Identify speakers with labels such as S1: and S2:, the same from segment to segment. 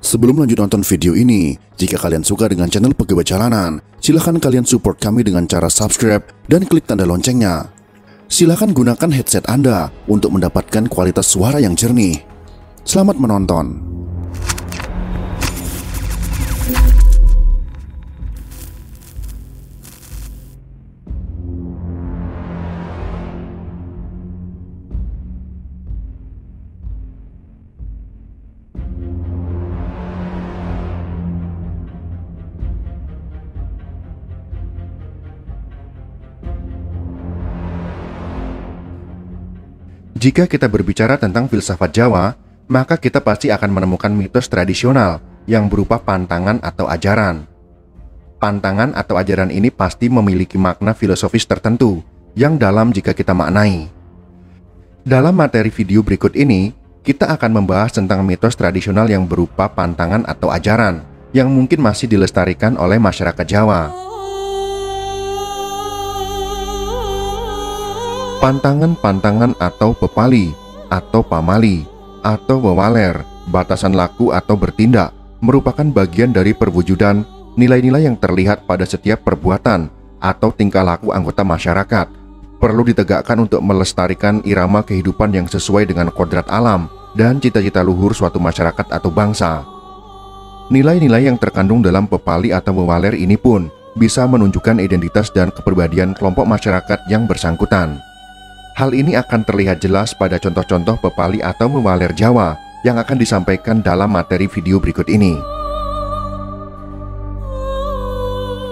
S1: Sebelum lanjut nonton video ini, jika kalian suka dengan channel Pegawai Jalanan, silahkan kalian support kami dengan cara subscribe dan klik tanda loncengnya. Silahkan gunakan headset Anda untuk mendapatkan kualitas suara yang jernih. Selamat menonton.
S2: Jika kita berbicara tentang filsafat Jawa, maka kita pasti akan menemukan mitos tradisional yang berupa pantangan atau ajaran. Pantangan atau ajaran ini pasti memiliki makna filosofis tertentu yang dalam jika kita maknai. Dalam materi video berikut ini, kita akan membahas tentang mitos tradisional yang berupa pantangan atau ajaran yang mungkin masih dilestarikan oleh masyarakat Jawa. Pantangan-pantangan atau pepali, atau pamali, atau wewaler, batasan laku atau bertindak, merupakan bagian dari perwujudan nilai-nilai yang terlihat pada setiap perbuatan atau tingkah laku anggota masyarakat. Perlu ditegakkan untuk melestarikan irama kehidupan yang sesuai dengan kodrat alam dan cita-cita luhur suatu masyarakat atau bangsa. Nilai-nilai yang terkandung dalam pepali atau wewaler ini pun bisa menunjukkan identitas dan kepribadian kelompok masyarakat yang bersangkutan. Hal ini akan terlihat jelas pada contoh-contoh pepali atau wewaler Jawa yang akan disampaikan dalam materi video berikut ini.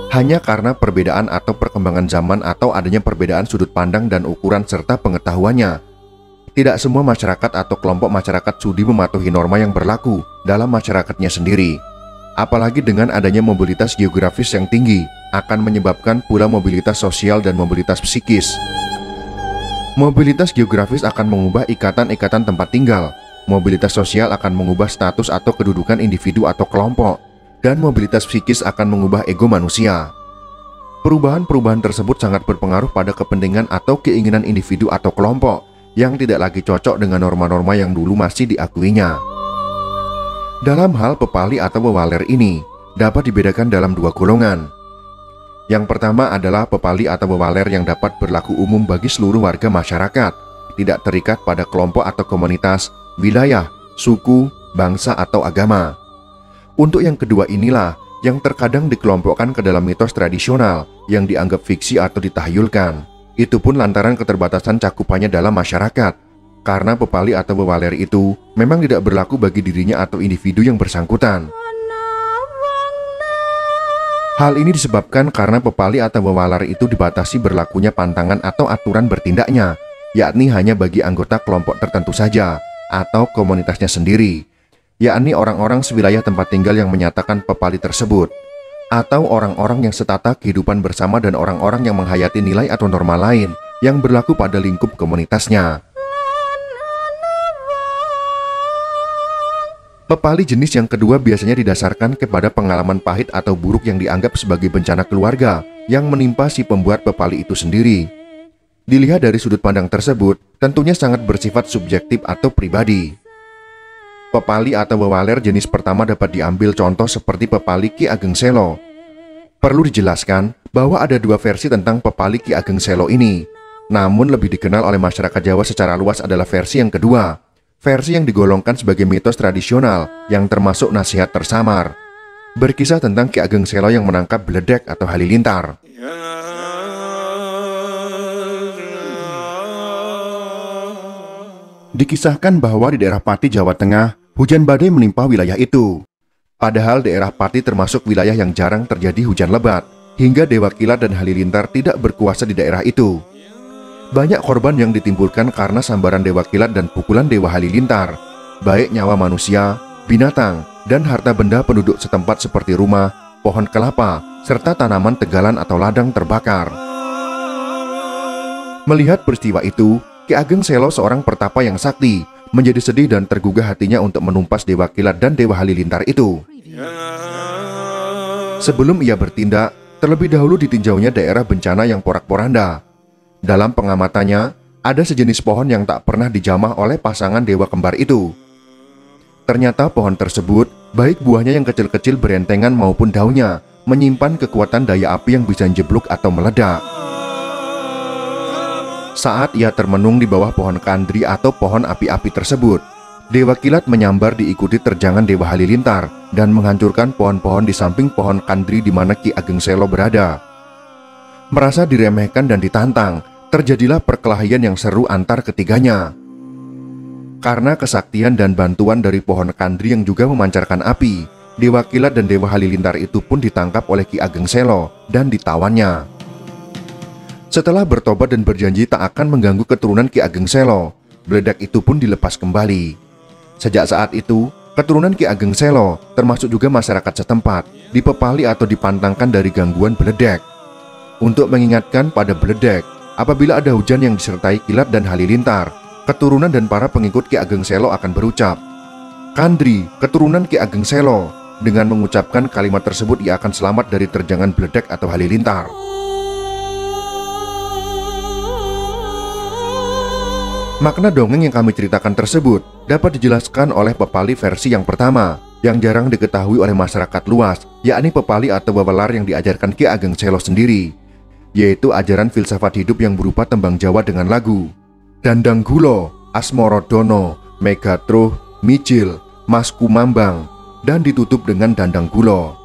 S2: Hanya karena perbedaan atau perkembangan zaman atau adanya perbedaan sudut pandang dan ukuran serta pengetahuannya, tidak semua masyarakat atau kelompok masyarakat sudi mematuhi norma yang berlaku dalam masyarakatnya sendiri. Apalagi dengan adanya mobilitas geografis yang tinggi, akan menyebabkan pula mobilitas sosial dan mobilitas psikis. Mobilitas geografis akan mengubah ikatan-ikatan tempat tinggal, mobilitas sosial akan mengubah status atau kedudukan individu atau kelompok, dan mobilitas psikis akan mengubah ego manusia. Perubahan-perubahan tersebut sangat berpengaruh pada kepentingan atau keinginan individu atau kelompok yang tidak lagi cocok dengan norma-norma yang dulu masih diakuinya. Dalam hal pepali atau wewaler ini, dapat dibedakan dalam dua golongan. Yang pertama adalah pepali atau wewaler yang dapat berlaku umum bagi seluruh warga masyarakat, tidak terikat pada kelompok atau komunitas, wilayah, suku, bangsa, atau agama. Untuk yang kedua inilah yang terkadang dikelompokkan ke dalam mitos tradisional yang dianggap fiksi atau ditahyulkan. Itu pun lantaran keterbatasan cakupannya dalam masyarakat, karena pepali atau wewaler itu memang tidak berlaku bagi dirinya atau individu yang bersangkutan. Hal ini disebabkan karena pepali atau wewaler itu dibatasi berlakunya pantangan atau aturan bertindaknya, yakni hanya bagi anggota kelompok tertentu saja atau komunitasnya sendiri, yakni orang-orang sewilayah tempat tinggal yang menyatakan pepali tersebut, atau orang-orang yang setata kehidupan bersama dan orang-orang yang menghayati nilai atau norma lain yang berlaku pada lingkup komunitasnya. Pepali jenis yang kedua biasanya didasarkan kepada pengalaman pahit atau buruk yang dianggap sebagai bencana keluarga yang menimpa si pembuat pepali itu sendiri. Dilihat dari sudut pandang tersebut, tentunya sangat bersifat subjektif atau pribadi. Pepali atau wewaler jenis pertama dapat diambil contoh seperti pepali Ki Ageng Selo. Perlu dijelaskan bahwa ada dua versi tentang pepali Ki Ageng Selo ini, namun lebih dikenal oleh masyarakat Jawa secara luas adalah versi yang kedua. Versi yang digolongkan sebagai mitos tradisional yang termasuk nasihat tersamar, berkisah tentang Ki Ageng Selo yang menangkap Bledek atau Halilintar. Dikisahkan bahwa di daerah Pati, Jawa Tengah, hujan badai menimpa wilayah itu. Padahal daerah Pati termasuk wilayah yang jarang terjadi hujan lebat, hingga Dewa Kilat dan Halilintar tidak berkuasa di daerah itu. Banyak korban yang ditimbulkan karena sambaran Dewa Kilat dan pukulan Dewa Halilintar, baik nyawa manusia, binatang, dan harta benda penduduk setempat seperti rumah, pohon kelapa, serta tanaman tegalan atau ladang terbakar. Melihat peristiwa itu, Ki Ageng Selo, seorang pertapa yang sakti, menjadi sedih dan tergugah hatinya untuk menumpas Dewa Kilat dan Dewa Halilintar itu. Sebelum ia bertindak, terlebih dahulu ditinjaunya daerah bencana yang porak-poranda. Dalam pengamatannya, ada sejenis pohon yang tak pernah dijamah oleh pasangan dewa kembar itu. Ternyata pohon tersebut baik buahnya yang kecil-kecil berentengan maupun daunnya menyimpan kekuatan daya api yang bisa jeblok atau meledak. Saat ia termenung di bawah pohon kandri atau pohon api-api tersebut, Dewa Kilat menyambar diikuti terjangan Dewa Halilintar dan menghancurkan pohon-pohon di samping pohon kandri di mana Ki Ageng Selo berada. Merasa diremehkan dan ditantang, terjadilah perkelahian yang seru antar ketiganya. Karena kesaktian dan bantuan dari pohon kandri yang juga memancarkan api, Dewa Kilat dan Dewa Halilintar itu pun ditangkap oleh Ki Ageng Selo dan ditawannya. Setelah bertobat dan berjanji tak akan mengganggu keturunan Ki Ageng Selo, beledak itu pun dilepas kembali. Sejak saat itu, keturunan Ki Ageng Selo, termasuk juga masyarakat setempat, dipepali atau dipantangkan dari gangguan beledek. Untuk mengingatkan pada beledek, apabila ada hujan yang disertai kilat dan halilintar, keturunan dan para pengikut Ki Ageng Selo akan berucap, "Kandri, keturunan Ki Ageng Selo." Dengan mengucapkan kalimat tersebut, ia akan selamat dari terjangan beledek atau halilintar. Makna dongeng yang kami ceritakan tersebut dapat dijelaskan oleh pepali versi yang pertama, yang jarang diketahui oleh masyarakat luas, yakni pepali atau wewelar yang diajarkan Ki Ageng Selo sendiri, yaitu ajaran filsafat hidup yang berupa tembang Jawa dengan lagu Dandang Gulo, Asmorodono, Megatruh, Mijil, Mas Kumambang, dan ditutup dengan Dandang Gulo.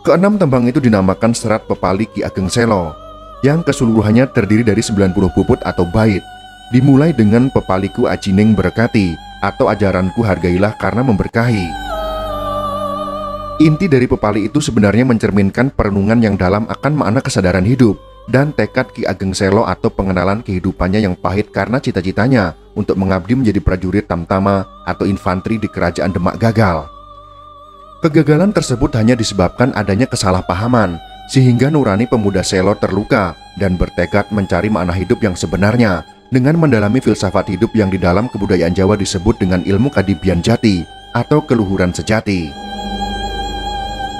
S2: Keenam tembang itu dinamakan serat pepali Ki Ageng Selo, yang keseluruhannya terdiri dari 90 puput atau bait. Dimulai dengan pepaliku ajining berkati atau ajaranku hargailah karena memberkahi. Inti dari pepali itu sebenarnya mencerminkan perenungan yang dalam akan makna kesadaran hidup dan tekad Ki Ageng Selo atau pengenalan kehidupannya yang pahit karena cita-citanya untuk mengabdi menjadi prajurit tamtama atau infanteri di kerajaan Demak gagal. Kegagalan tersebut hanya disebabkan adanya kesalahpahaman, sehingga nurani pemuda Selo terluka dan bertekad mencari makna hidup yang sebenarnya dengan mendalami filsafat hidup yang di dalam kebudayaan Jawa disebut dengan ilmu kadibian jati atau keluhuran sejati.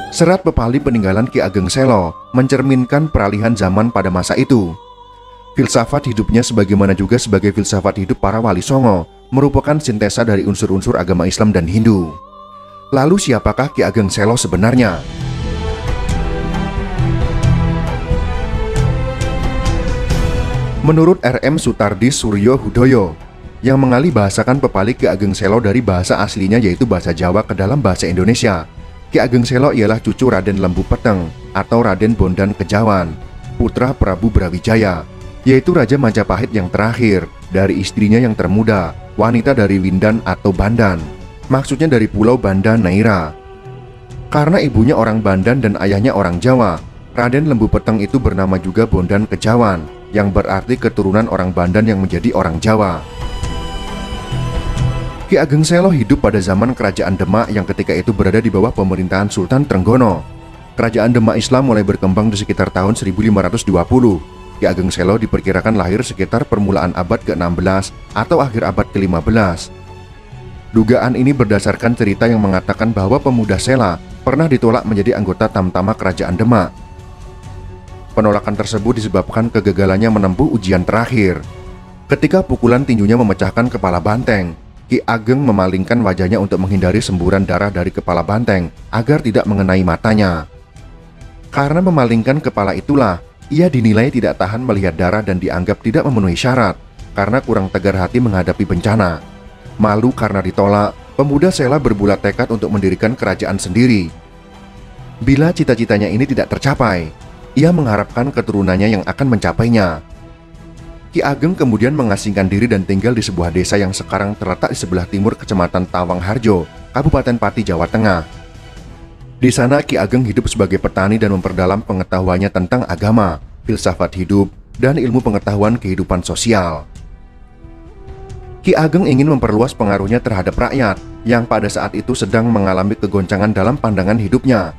S2: Serat pepali peninggalan Ki Ageng Selo mencerminkan peralihan zaman pada masa itu. Filsafat hidupnya sebagaimana juga sebagai filsafat hidup para wali songo merupakan sintesa dari unsur-unsur agama Islam dan Hindu. Lalu siapakah Ki Ageng Selo sebenarnya? Menurut R.M. Sutardi Suryo Hudoyo, yang mengalih bahasakan pepali Ki Ageng Selo dari bahasa aslinya yaitu bahasa Jawa ke dalam bahasa Indonesia, Ki Ageng Selo ialah cucu Raden Lembu Peteng atau Raden Bondan Kejawan, putra Prabu Brawijaya, yaitu Raja Majapahit yang terakhir dari istrinya yang termuda, wanita dari Windan atau Bandan, maksudnya dari Pulau Banda Neira. Karena ibunya orang Bandan dan ayahnya orang Jawa, Raden Lembu Peteng itu bernama juga Bondan Kejawan, yang berarti keturunan orang Bandan yang menjadi orang Jawa. Ki Ageng Selo hidup pada zaman Kerajaan Demak yang ketika itu berada di bawah pemerintahan Sultan Trenggono. Kerajaan Demak Islam mulai berkembang di sekitar tahun 1520. Ki Ageng Selo diperkirakan lahir sekitar permulaan abad ke-16 atau akhir abad ke-15. Dugaan ini berdasarkan cerita yang mengatakan bahwa pemuda Sela pernah ditolak menjadi anggota tamtama Kerajaan Demak. Penolakan tersebut disebabkan kegagalannya menempuh ujian terakhir. Ketika pukulan tinjunya memecahkan kepala banteng, Ki Ageng memalingkan wajahnya untuk menghindari semburan darah dari kepala banteng agar tidak mengenai matanya. Karena memalingkan kepala itulah, ia dinilai tidak tahan melihat darah dan dianggap tidak memenuhi syarat karena kurang tegar hati menghadapi bencana. Malu karena ditolak, pemuda Sela berbulat tekad untuk mendirikan kerajaan sendiri. Bila cita-citanya ini tidak tercapai, ia mengharapkan keturunannya yang akan mencapainya. Ki Ageng kemudian mengasingkan diri dan tinggal di sebuah desa yang sekarang terletak di sebelah timur Kecamatan Tawangharjo, Kabupaten Pati, Jawa Tengah. Di sana Ki Ageng hidup sebagai petani dan memperdalam pengetahuannya tentang agama, filsafat hidup, dan ilmu pengetahuan kehidupan sosial. Ki Ageng ingin memperluas pengaruhnya terhadap rakyat yang pada saat itu sedang mengalami kegoncangan dalam pandangan hidupnya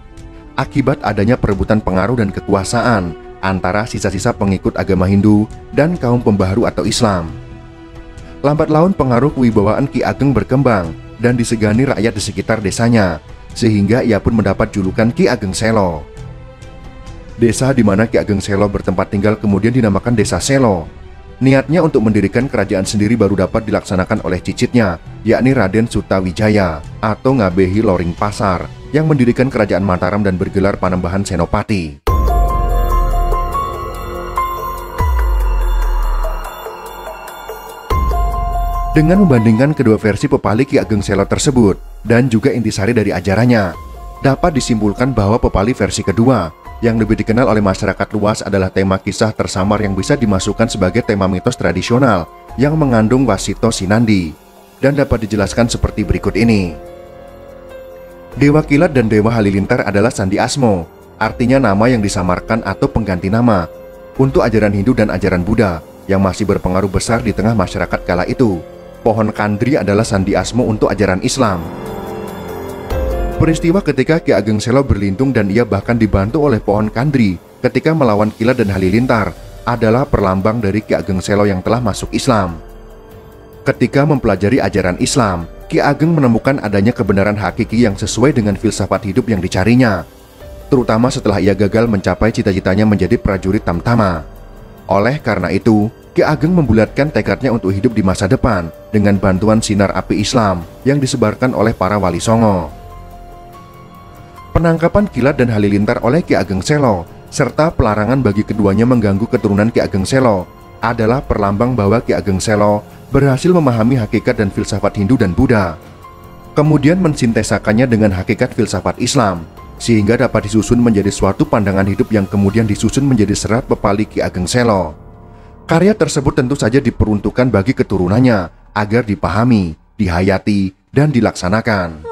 S2: akibat adanya perebutan pengaruh dan kekuasaan antara sisa-sisa pengikut agama Hindu dan kaum pembaharu atau Islam. Lambat laun pengaruh kewibawaan Ki Ageng berkembang dan disegani rakyat di sekitar desanya, sehingga ia pun mendapat julukan Ki Ageng Selo. Desa di mana Ki Ageng Selo bertempat tinggal kemudian dinamakan Desa Selo. Niatnya untuk mendirikan kerajaan sendiri baru dapat dilaksanakan oleh cicitnya, yakni Raden Sutawijaya atau Ngabehi Loring Pasar, yang mendirikan kerajaan Mataram dan bergelar Panembahan Senopati. Dengan membandingkan kedua versi Pepali Ki Ageng Selo tersebut dan juga intisari dari ajarannya, dapat disimpulkan bahwa Pepali versi kedua yang lebih dikenal oleh masyarakat luas adalah tema kisah tersamar yang bisa dimasukkan sebagai tema mitos tradisional yang mengandung wasito sinandi, dan dapat dijelaskan seperti berikut ini. Dewa Kilat dan Dewa Halilintar adalah Sandi Asmo, artinya nama yang disamarkan atau pengganti nama untuk ajaran Hindu dan ajaran Buddha yang masih berpengaruh besar di tengah masyarakat kala itu. Pohon Kandri adalah Sandi Asmo untuk ajaran Islam. Peristiwa ketika Ki Ageng Selo berlindung dan ia bahkan dibantu oleh pohon Kandri ketika melawan Kilat dan Halilintar adalah perlambang dari Ki Ageng Selo yang telah masuk Islam. Ketika mempelajari ajaran Islam, Ki Ageng menemukan adanya kebenaran hakiki yang sesuai dengan filsafat hidup yang dicarinya, terutama setelah ia gagal mencapai cita-citanya menjadi prajurit Tamtama. Oleh karena itu, Ki Ageng membulatkan tekadnya untuk hidup di masa depan dengan bantuan sinar api Islam yang disebarkan oleh para wali songo. Penangkapan Kilat dan Halilintar oleh Ki Ageng Selo serta pelarangan bagi keduanya mengganggu keturunan Ki Ageng Selo adalah perlambang bahwa Ki Ageng Selo berhasil memahami hakikat dan filsafat Hindu dan Buddha, kemudian mensintesakannya dengan hakikat filsafat Islam, sehingga dapat disusun menjadi suatu pandangan hidup yang kemudian disusun menjadi serat Pepali Ki Ageng Selo. Karya tersebut tentu saja diperuntukkan bagi keturunannya agar dipahami, dihayati, dan dilaksanakan.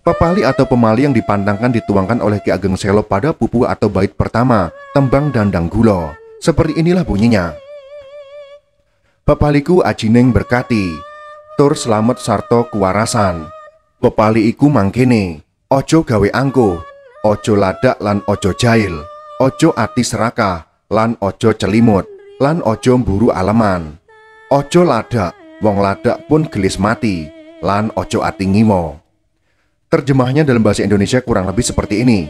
S2: Pepali atau pemali yang dipantangkan dituangkan oleh Ki Ageng Selo pada pupu atau bait pertama tembang Dandang Gulo. Seperti inilah bunyinya. Pepaliku ajineng berkati, tur slamet sarto kuwarasan. Pepali iku mangkene, ojo gawe angkuh, ojo ladak lan ojo jail, ojo ati serakah lan ojo celimut, lan ojo mburu aleman. Ojo ladak, wong ladak pun gelis mati, lan ojo ati ngimo. Terjemahnya dalam bahasa Indonesia kurang lebih seperti ini.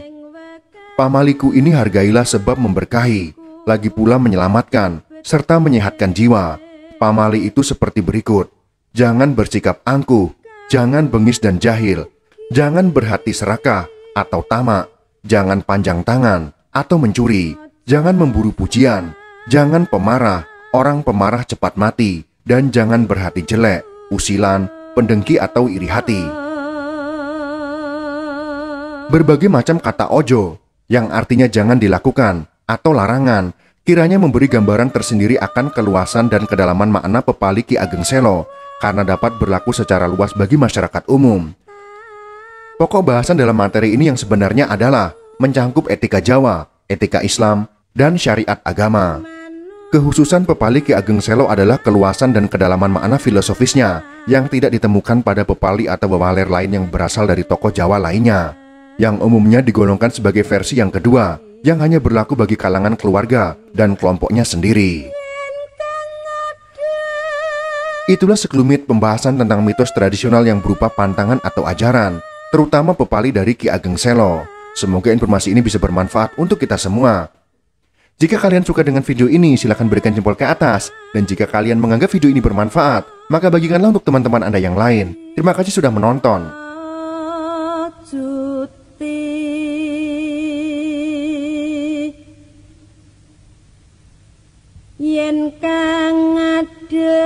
S2: Pamaliku ini hargailah sebab memberkahi, lagi pula menyelamatkan, serta menyehatkan jiwa. Pamali itu seperti berikut. Jangan bersikap angkuh, jangan bengis dan jahil, jangan berhati serakah atau tamak, jangan panjang tangan atau mencuri, jangan memburu pujian, jangan pemarah, orang pemarah cepat mati, dan jangan berhati jelek, usilan, pendengki atau iri hati. Berbagai macam kata ojo, yang artinya jangan dilakukan atau larangan, kiranya memberi gambaran tersendiri akan keluasan dan kedalaman makna Pepali Ki Ageng Selo, karena dapat berlaku secara luas bagi masyarakat umum. Pokok bahasan dalam materi ini yang sebenarnya adalah mencangkup etika Jawa, etika Islam, dan syariat agama. Kehususan Pepali Ki Ageng Selo adalah keluasan dan kedalaman makna filosofisnya yang tidak ditemukan pada Pepali atau wewaler lain yang berasal dari tokoh Jawa lainnya, yang umumnya digolongkan sebagai versi yang kedua, yang hanya berlaku bagi kalangan keluarga dan kelompoknya sendiri. Itulah sekelumit pembahasan tentang mitos tradisional yang berupa pantangan atau ajaran, terutama Pepali dari Ki Ageng Selo. Semoga informasi ini bisa bermanfaat untuk kita semua. Jika kalian suka dengan video ini, silahkan berikan jempol ke atas. Dan jika kalian menganggap video ini bermanfaat, maka bagikanlah untuk teman-teman Anda yang lain. Terima kasih sudah menonton.
S3: Yen kang ada